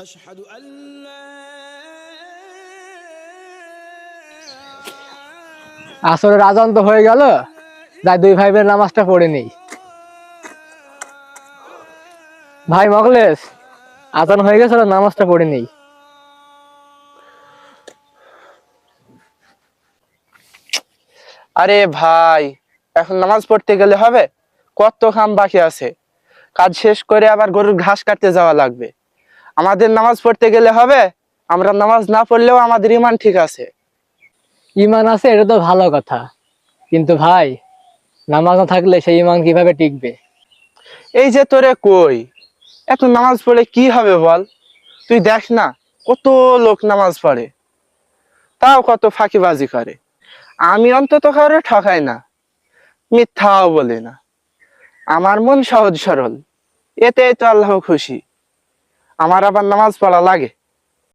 أشهد أن لا আসরের আজান তো হয়ে গেল, যাই দুই ভাই বোনের নামাজটা পড়ে নেই। ভাই মখলেস, আজান হয়ে গেছে, নামাজটা পড়ে নেই। আরে ভাই, এখন নামাজ পড়তে গেলে হবে? কত কাম বাকি আছে। কাজ শেষ করে আবার গরুর ঘাস কাটতে যাওয়া লাগবে। আমাদের নামাজ পড়তে গেলে হবে? আমরা নামাজ না পড়লেও আমাদের ঈমান ঠিক আছে। ঈমান আছে, এটা তো ভালো কথা, কিন্তু ভাই নামাজ না থাকলে সেই ঈমান কিভাবে টিকবে? এই যে তোরে কই, এত নামাজ পড়ে কি হবে বল? তুই দেখ না, কত লোক নামাজ পড়ে, তাও কত ফাঁকিবাজি করে। আমি অন্তত কারো ঠকাই না, মিথ্যাও বলি না। আমার মন সহজ সরল, এতেই তো আল্লাহ খুশি। আমার আবার নামাজ পড়া লাগে।